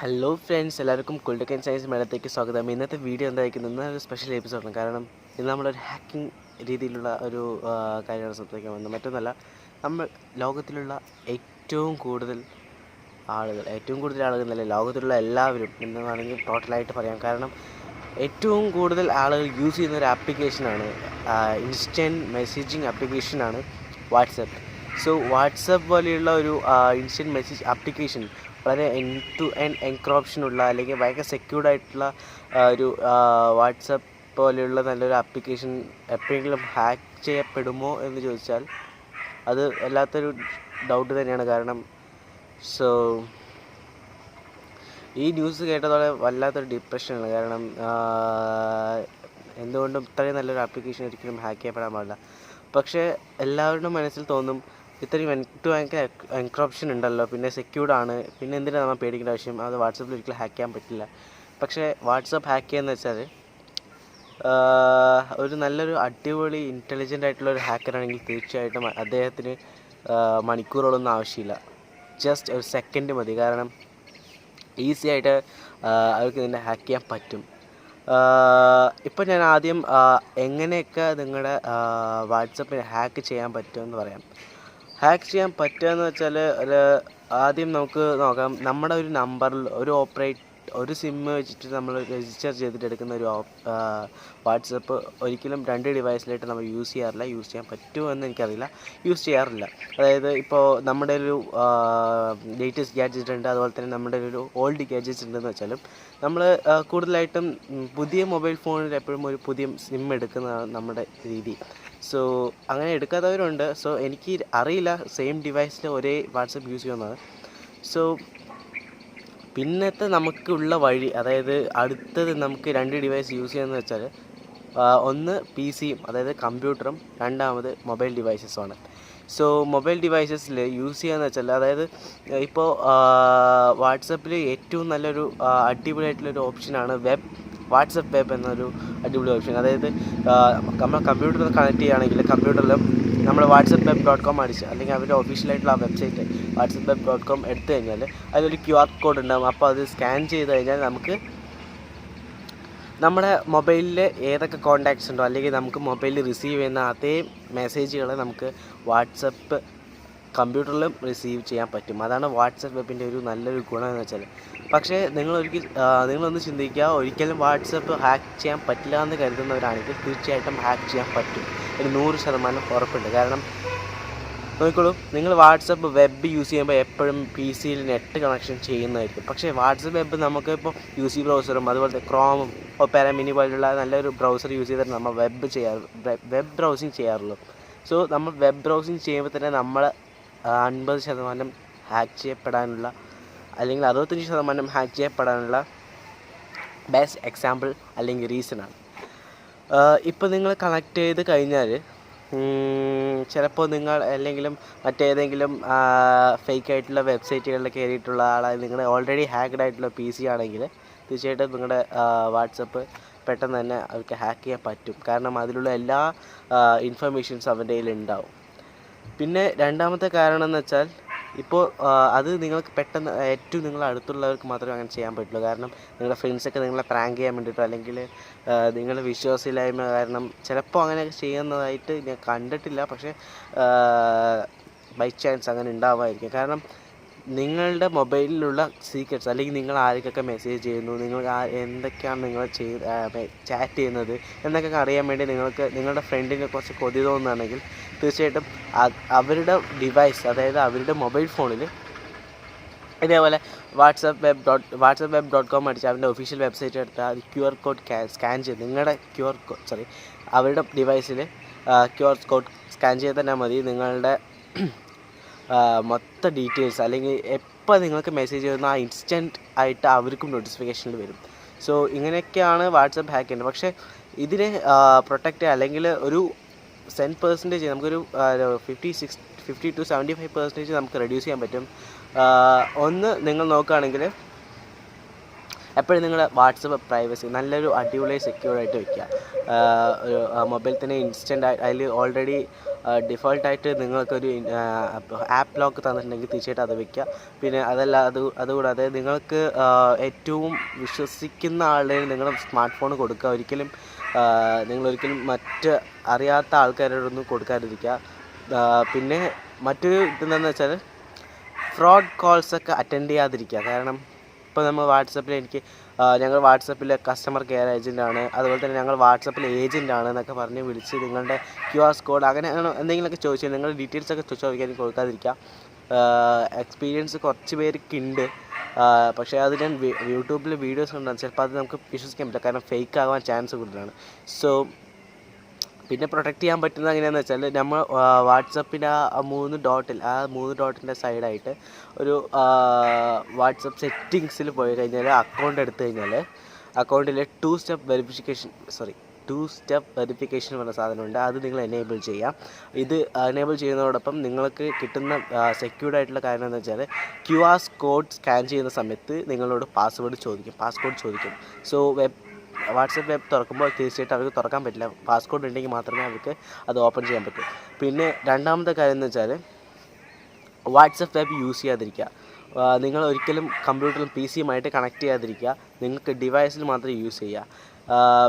Hello friends, എല്ലാവർക്കും കുൾഡക്കൻ science മേളത്തേക്ക് സ്വാഗതം. ഇന്നത്തെ വീഡിയോ എന്തായിരിക്കും? ഇന്നൊരു സ്പെഷ്യൽ എപ്പിസോഡാണ്. കാരണം ഇന്ന് നമ്മളൊരു ഹാക്കിംഗ് രീതിയിലുള്ള ഒരു കാര്യമാണ് സംസാരിക്കാൻ വന്നത്. മറ്റൊന്നല്ല, നമ്മൾ ലോകത്തിലുള്ള ഏറ്റവും കൂടുതൽ ആളുകൾ എന്നല്ല, ലോകത്തിലുള്ള എല്ലാവരും എന്ന് വേണമെങ്കിൽ ടോട്ടലായിട്ട് പറയാം. കാരണം ഏറ്റവും കൂടുതൽ ആളുകൾ യൂസ് ചെയ്യുന്ന ഒരു ആപ്ലിക്കേഷനാണ്, ഇൻസ്റ്റൻറ്റ് മെസ്സേജിങ് ആപ്ലിക്കേഷനാണ് വാട്സപ്പ്. സോ വാട്സപ്പ് പോലെയുള്ള ഒരു ഇൻസ്റ്റൻറ്റ് മെസ്സേജ് ആപ്ലിക്കേഷൻ വളരെ എൻഡ് ടു എൻഡ് എൻക്രിപ്ഷനുള്ള അല്ലെങ്കിൽ ഭയങ്കര സെക്യൂർഡ് ആയിട്ടുള്ള ഒരു വാട്സപ്പ് പോലെയുള്ള നല്ലൊരു ആപ്ലിക്കേഷൻ എപ്പോഴെങ്കിലും ഹാക്ക് ചെയ്യപ്പെടുമോ എന്ന് ചോദിച്ചാൽ അത് വല്ലാത്തൊരു ഡൗട്ട് തന്നെയാണ്. കാരണം സോ ഈ ന്യൂസ് കേട്ടതോടെ വല്ലാത്തൊരു ഡിപ്രഷനാണ്. കാരണം എന്തുകൊണ്ടും ഇത്രയും നല്ലൊരു ആപ്ലിക്കേഷൻ ഒരിക്കലും ഹാക്ക് ചെയ്യപ്പെടാൻ പാടില്ല. പക്ഷേ എല്ലാവരുടെയും മനസ്സിൽ തോന്നും, ഇത്രയും എൻഡ് ടു എൻഡ് എൻക്രിപ്ഷൻ ഉണ്ടല്ലോ, പിന്നെ സെക്യൂർഡാണ്, പിന്നെ എന്തിനാണ് നമ്മൾ പേടിക്കേണ്ട ആവശ്യം, അത് വാട്സപ്പിൽ ഒരിക്കലും ഹാക്ക് ചെയ്യാൻ പറ്റില്ല. പക്ഷേ വാട്സപ്പ് ഹാക്ക് ചെയ്യുകയെന്ന് വെച്ചാൽ ഒരു നല്ലൊരു അടിപൊളി ഇൻ്റലിജൻ്റ് ആയിട്ടുള്ള ഒരു ഹാക്കറാണെങ്കിൽ തീർച്ചയായിട്ടും അദ്ദേഹത്തിന് മണിക്കൂറുകളൊന്നും ആവശ്യമില്ല, ജസ്റ്റ് ഒരു സെക്കൻഡ് മതി. കാരണം ഈസി ആയിട്ട് അവർക്ക് ഇതിനെ ഹാക്ക് ചെയ്യാൻ പറ്റും. ഇപ്പോൾ ഞാൻ ആദ്യം എങ്ങനെയൊക്കെ നിങ്ങളുടെ വാട്സപ്പിനെ ഹാക്ക് ചെയ്യാൻ പറ്റുമെന്ന് പറയാം. ഹാക്ക് ചെയ്യാൻ പറ്റുകയെന്ന് വെച്ചാൽ ആദ്യം നമുക്ക് നോക്കാം. നമ്മുടെ ഒരു നമ്പറിൽ ഒരു സിമ്മ് വെച്ചിട്ട് നമ്മൾ രജിസ്റ്റർ ചെയ്തിട്ട് എടുക്കുന്ന ഒരു വാട്സപ്പ് ഒരിക്കലും രണ്ട് ഡിവൈസിലായിട്ട് നമ്മൾ യൂസ് ചെയ്യാൻ പറ്റുമോ എന്ന് എനിക്കറിയില്ല, യൂസ് ചെയ്യാറില്ല. അതായത് ഇപ്പോൾ നമ്മുടെ ഒരു ലേറ്റസ്റ്റ് ഗാഡ്ജറ്റ് ഉണ്ട്, അതുപോലെ തന്നെ നമ്മുടെ ഒരു ഓൾഡ് ഗാഡ്ജറ്റ്സ് ഉണ്ടെന്ന് വെച്ചാലും നമ്മൾ കൂടുതലായിട്ടും പുതിയ മൊബൈൽ ഫോണിൽ എപ്പോഴും ഒരു പുതിയ സിം എടുക്കുന്നതാണ് നമ്മുടെ രീതി. സോ അങ്ങനെ എടുക്കാത്തവരുണ്ട്. സോ എനിക്ക് അറിയില്ല സെയിം ഡിവൈസിൽ ഒരേ വാട്സപ്പ് യൂസ് ചെയ്യുന്നത്. സോ പിന്നത്തെ നമുക്കുള്ള വഴി, അതായത് അടുത്തത് നമുക്ക് രണ്ട് ഡിവൈസ് യൂസ് ചെയ്യുന്നതെന്ന് വെച്ചാൽ ഒന്ന് പി സിയും, അതായത് കമ്പ്യൂട്ടറും, രണ്ടാമത് മൊബൈൽ ഡിവൈസസുമാണ്. സോ മൊബൈൽ ഡിവൈസസിൽ യൂസ് ചെയ്യാന്ന് വെച്ചാൽ, അതായത് ഇപ്പോൾ വാട്സപ്പിൽ ഏറ്റവും നല്ലൊരു അടിപൊളിയായിട്ടുള്ളൊരു ഓപ്ഷനാണ് വാട്സപ്പ് വെബ് എന്നൊരു അടിപൊളി ഓപ്ഷൻ. അതായത് നമ്മൾ കമ്പ്യൂട്ടറിൽ കണക്ട് ചെയ്യുകയാണെങ്കിൽ കമ്പ്യൂട്ടറിലും നമ്മൾ whatsappweb.com അടിച്ച്, അല്ലെങ്കിൽ അവരുടെ ഒഫീഷ്യലായിട്ടുള്ള ആ വെബ്സൈറ്റ് whatsappweb.com എടുത്തു കഴിഞ്ഞാൽ അതിലൊരു QR കോഡ് ഉണ്ടാകും. അപ്പോൾ അത് സ്കാൻ ചെയ്ത് കഴിഞ്ഞാൽ നമുക്ക് നമ്മുടെ മൊബൈലിൽ ഏതൊക്കെ കോൺടാക്ട്സ് ഉണ്ടോ, അല്ലെങ്കിൽ നമുക്ക് മൊബൈലിൽ റിസീവ് ചെയ്യുന്ന അതേ മെസ്സേജുകൾ നമുക്ക് വാട്സപ്പ് കമ്പ്യൂട്ടറിലും റിസീവ് ചെയ്യാൻ പറ്റും. അതാണ് വാട്സപ്പ് വെബിൻ്റെ ഒരു നല്ലൊരു ഗുണം എന്ന് വെച്ചാൽ. പക്ഷേ നിങ്ങളൊന്ന് ചിന്തിക്കുക, ഒരിക്കലും വാട്സപ്പ് ഹാക്ക് ചെയ്യാൻ പറ്റില്ല എന്ന് കരുതുന്നവരാണെങ്കിൽ തീർച്ചയായിട്ടും ഹാക്ക് ചെയ്യാൻ പറ്റും, ഒരു 100% ഉറപ്പുണ്ട്. കാരണം നോക്കിക്കോളൂ, നിങ്ങൾ വാട്സപ്പ് വെബ് യൂസ് ചെയ്യുമ്പോൾ എപ്പോഴും പി സിയിൽ നെറ്റ് കണക്ഷൻ ചെയ്യുന്നതായിരിക്കും. പക്ഷേ വാട്സപ്പ് വെബ് നമുക്ക് ഇപ്പോൾ UC ബ്രൗസറും അതുപോലത്തെ ക്രോമും ഒപ്പേര മിനി പോലുള്ള നല്ലൊരു ബ്രൗസർ യൂസ് ചെയ്തിട്ട് നമ്മൾ വെബ് ബ്രൗസിങ് ചെയ്യാറുള്ളൂ. സോ നമ്മൾ വെബ് ബ്രൗസിങ് ചെയ്യുമ്പോൾ തന്നെ നമ്മൾ 50% ഹാക്ക് ചെയ്യപ്പെടാനുള്ള, അല്ലെങ്കിൽ 65% ഹാക്ക് ചെയ്യപ്പെടാനുള്ള ബെസ്റ്റ് എക്സാമ്പിൾ അല്ലെങ്കിൽ റീസണാണ്. ഇപ്പോൾ നിങ്ങൾ കണക്ട് ചെയ്ത് കഴിഞ്ഞാൽ ചിലപ്പോൾ നിങ്ങൾ അല്ലെങ്കിലും മറ്റേതെങ്കിലും ഫേക്കായിട്ടുള്ള വെബ്സൈറ്റുകളിൽ കയറിയിട്ടുള്ള ആളായി നിങ്ങൾ ഓൾറെഡി ഹാക്ക്ഡ് ആയിട്ടുള്ള PC ആണെങ്കിൽ തീർച്ചയായിട്ടും നിങ്ങളുടെ വാട്സപ്പ് പെട്ടെന്ന് തന്നെ അവർക്ക് ഹാക്ക് ചെയ്യാൻ പറ്റും. കാരണം അതിലുള്ള എല്ലാ ഇൻഫർമേഷൻസും അവരുടെ കയ്യിൽ ഉണ്ടാവും. പിന്നെ രണ്ടാമത്തെ കാരണം എന്ന് വെച്ചാൽ, ഇപ്പോൾ അത് നിങ്ങൾക്ക് പെട്ടെന്ന് ഏറ്റവും നിങ്ങളുടെ അടുത്തുള്ളവർക്ക് മാത്രമേ അങ്ങനെ ചെയ്യാൻ പറ്റുള്ളൂ. കാരണം നിങ്ങളുടെ ഫ്രണ്ട്സൊക്കെ നിങ്ങളെ പ്രാങ്ക് ചെയ്യാൻ വേണ്ടിയിട്ടോ, അല്ലെങ്കിൽ നിങ്ങളുടെ വിശ്വാസമില്ലായ്മ കാരണം ചിലപ്പോൾ അങ്ങനെയൊക്കെ ചെയ്യുന്നതായിട്ട് ഞാൻ കണ്ടിട്ടില്ല. പക്ഷേ ബൈ ചാൻസ് അങ്ങനെ ഉണ്ടാവുമായിരിക്കും. കാരണം നിങ്ങളുടെ മൊബൈലിലുള്ള സീക്രട്സ്, അല്ലെങ്കിൽ നിങ്ങൾ ആർക്കൊക്കെ മെസ്സേജ് ചെയ്യുന്നു, നിങ്ങൾ എന്തൊക്കെയാണ് നിങ്ങൾ ചാറ്റ് ചെയ്യുന്നത് എന്നൊക്കെ അറിയാൻ വേണ്ടി നിങ്ങളുടെ ഫ്രണ്ടിനെ കുറച്ച് കൊതി തോന്നുകയാണെങ്കിൽ തീർച്ചയായിട്ടും അവരുടെ ഡിവൈസ്, അതായത് അവരുടെ മൊബൈൽ ഫോണിൽ ഇതേപോലെ whatsappweb.com അടിച്ച് അവരുടെ ഒഫീഷ്യൽ വെബ്സൈറ്റ് എടുത്ത് അത് QR കോഡ് സ്കാൻ ചെയ്ത് നിങ്ങളുടെ അവരുടെ ഡിവൈസിൽ QR കോഡ് സ്കാൻ ചെയ്ത് തന്നെ മതി നിങ്ങളുടെ മൊത്തം ഡീറ്റെയിൽസ്, അല്ലെങ്കിൽ എപ്പോൾ നിങ്ങൾക്ക് മെസ്സേജ് ചെയ്യുന്ന ആ ഇൻസ്റ്റൻറ്റ് ആയിട്ട് അവർക്കും നോട്ടിഫിക്കേഷനിൽ വരും. സോ ഇങ്ങനെയൊക്കെയാണ് വാട്സപ്പ് ഹാക്ക് ചെയ്യുന്നത്. പക്ഷേ ഇതിനെ പ്രൊട്ടക്റ്റ് ചെയ്യുക, അല്ലെങ്കിൽ ഒരു 10% നമുക്കൊരു 50 to 75% നമുക്ക് റെഡ്യൂസ് ചെയ്യാൻ പറ്റും. ഒന്ന് നിങ്ങൾ നോക്കുകയാണെങ്കിൽ എപ്പോഴും നിങ്ങളുടെ വാട്സപ്പ് പ്രൈവസി നല്ലൊരു അടിപൊളി സെക്യൂർഡായിട്ട് വയ്ക്കുക. ഒരു മൊബൈൽ തന്നെ ഇൻസ്റ്റൻ്റ് അതിൽ ഓൾറെഡി ഡിഫോൾട്ടായിട്ട് നിങ്ങൾക്കൊരു ആപ്പ് ലോക്ക് തന്നിട്ടുണ്ടെങ്കിൽ തീർച്ചയായിട്ടും അത് വയ്ക്കുക. പിന്നെ അതുകൂടാതെ നിങ്ങൾക്ക് ഏറ്റവും വിശ്വസിക്കുന്ന ആളുടെ നിങ്ങളുടെ സ്മാർട്ട് ഫോൺ കൊടുക്കുക. നിങ്ങളൊരിക്കലും മറ്റ് അറിയാത്ത ആൾക്കാരോടൊന്നും കൊടുക്കാതിരിക്കുക. പിന്നെ മറ്റൊരു ഇതെന്താണെന്ന് വെച്ചാൽ ഫ്രോഡ് കോൾസൊക്കെ അറ്റൻഡ് ചെയ്യാതിരിക്കുക. കാരണം ഇപ്പോൾ നമ്മൾ ഞങ്ങൾ വാട്സപ്പിലെ കസ്റ്റമർ കെയർ ഏജൻറ്റാണ്, അതുപോലെ തന്നെ ഞങ്ങൾ വാട്സപ്പിൽ ഏജൻറ്റാണ് എന്നൊക്കെ പറഞ്ഞ് വിളിച്ച് നിങ്ങളുടെ QR കോഡ് അങ്ങനെ എന്തെങ്കിലുമൊക്കെ ചോദിച്ചാൽ നിങ്ങളുടെ ഡീറ്റെയിൽസൊക്കെ ചോദിക്കാൻ കൊടുക്കാതിരിക്കുക. എക്സ്പീരിയൻസ് കുറച്ച് പേർക്കുണ്ട്, പക്ഷേ അത് ഞാൻ യൂട്യൂബിൽ വീഡിയോസ് കണ്ടാണ്, ചിലപ്പോൾ അത് നമുക്ക് വിശ്വസിക്കാൻ പറ്റില്ല, കാരണം ഫേക്ക് ആവാൻ ചാൻസ് കൂടുതലാണ്. സോ പിന്നെ പ്രൊട്ടക്റ്റ് ചെയ്യാൻ പറ്റുന്നത് എങ്ങനെയാണെന്ന് വെച്ചാൽ നമ്മൾ വാട്സപ്പിൻ്റെ ആ 3 ഡോട്ടിൻ്റെ സൈഡായിട്ട് ഒരു വാട്സപ്പ് സെറ്റിങ്സിൽ പോയി കഴിഞ്ഞാൽ അക്കൗണ്ട് എടുത്തു കഴിഞ്ഞാൽ അക്കൗണ്ടിൽ 2 സ്റ്റെപ്പ് വെരിഫിക്കേഷൻ പറഞ്ഞ സാധനമുണ്ട്. അത് നിങ്ങൾ എനേബിൾ ചെയ്യാം. ഇത് എനേബിൾ ചെയ്യുന്നതോടൊപ്പം നിങ്ങൾക്ക് കിട്ടുന്ന സെക്യൂർഡ് ആയിട്ടുള്ള കാര്യം എന്ന് വെച്ചാൽ QR കോഡ് സ്കാൻ ചെയ്യുന്ന സമയത്ത് നിങ്ങളോട് പാസ്കോഡ് ചോദിക്കും. സോ വാട്സപ്പ് വെബ് തുറക്കുമ്പോൾ തീർച്ചയായിട്ടും അവർക്ക് തുറക്കാൻ പറ്റില്ല. പാസ്കോഡ് ഉണ്ടെങ്കിൽ മാത്രമേ അവർക്ക് അത് ഓപ്പൺ ചെയ്യാൻ പറ്റൂ. പിന്നെ രണ്ടാമത്തെ കാര്യം എന്ന് വെച്ചാൽ വാട്സപ്പ് വെബ് യൂസ് ചെയ്യാതിരിക്കുക. നിങ്ങൾ ഒരിക്കലും കമ്പ്യൂട്ടറിലും PC-യുമായിട്ട് കണക്ട് ചെയ്യാതിരിക്കുക. നിങ്ങൾക്ക് ഡിവൈസിൽ മാത്രം യൂസ് ചെയ്യുക.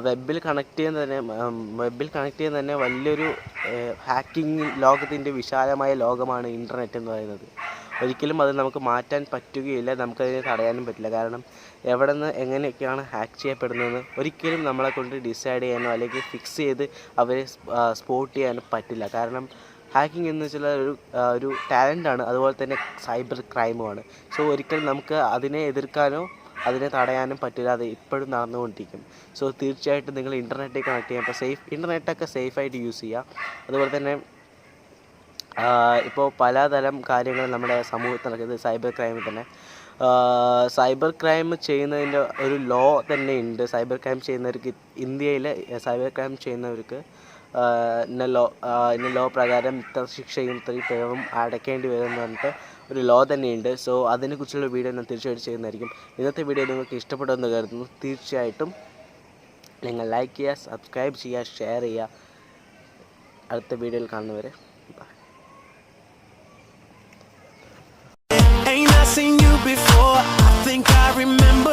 വെബിൽ കണക്ട് ചെയ്യുന്ന തന്നെ വലിയൊരു ഹാക്കിംഗ് ലോകത്തിൻ്റെ വിശാലമായ ലോകമാണ് ഇൻ്റർനെറ്റ് എന്ന് പറയുന്നത്. ഒരിക്കലും അത് നമുക്ക് മാറ്റാൻ പറ്റുകയില്ല, നമുക്കതിനെ തടയാനും പറ്റില്ല. കാരണം എവിടെ നിന്ന് എങ്ങനെയൊക്കെയാണ് ഹാക്ക് ചെയ്യപ്പെടുന്നതെന്ന് ഒരിക്കലും നമ്മളെ കൊണ്ട് ഡിസൈഡ് ചെയ്യാനോ അല്ലെങ്കിൽ ഫിക്സ് ചെയ്ത് അവരെ സ്പോട്ട് ചെയ്യാനോ പറ്റില്ല. കാരണം ഹാക്കിംഗ് എന്ന് വെച്ചാൽ ഒരു ടാലൻ്റാണ്, അതുപോലെ തന്നെ സൈബർ ക്രൈമുമാണ്. സോ ഒരിക്കലും നമുക്ക് അതിനെ എതിർക്കാനോ അതിനെ തടയാനും പറ്റില്ല, അത് ഇപ്പോഴും നടന്നുകൊണ്ടിരിക്കും. സോ തീർച്ചയായിട്ടും നിങ്ങൾ ഇൻ്റർനെറ്റിൽ കണക്ട് ചെയ്യുമ്പോൾ ഇൻ്റർനെറ്റൊക്കെ സേഫായിട്ട് യൂസ് ചെയ്യുക. അതുപോലെ തന്നെ ഇപ്പോൾ പലതരം കാര്യങ്ങൾ നമ്മുടെ സമൂഹത്തിൽ നടക്കുന്നത് സൈബർ ക്രൈമിൽ തന്നെ. സൈബർ ക്രൈം ചെയ്യുന്നതിൻ്റെ ഒരു ലോ തന്നെ ഉണ്ട്. സൈബർ ക്രൈം ചെയ്യുന്നവർക്ക് ഇന്ത്യയിൽ സൈബർ ക്രൈം ചെയ്യുന്നവർക്ക് ഇന്ന ലോ പ്രകാരം ഇത്ര ശിക്ഷയും ഇത്ര പിഴവും അടയ്ക്കേണ്ടി വരും എന്ന് പറഞ്ഞിട്ട് ഒരു ലോ തന്നെയുണ്ട്. സോ അതിനെക്കുറിച്ചുള്ള വീഡിയോ ഞാൻ തീർച്ചയായിട്ടും ചെയ്യുന്നതായിരിക്കും. ഇന്നത്തെ വീഡിയോ നിങ്ങൾക്ക് ഇഷ്ടപ്പെടുമെന്ന് കരുതുന്നു. തീർച്ചയായിട്ടും നിങ്ങൾ ലൈക്ക് ചെയ്യുക, സബ്സ്ക്രൈബ് ചെയ്യുക, ഷെയർ ചെയ്യുക. അടുത്ത വീഡിയോയിൽ കാണുന്നവരെ bye. Ain't I seen you before? I think I remember.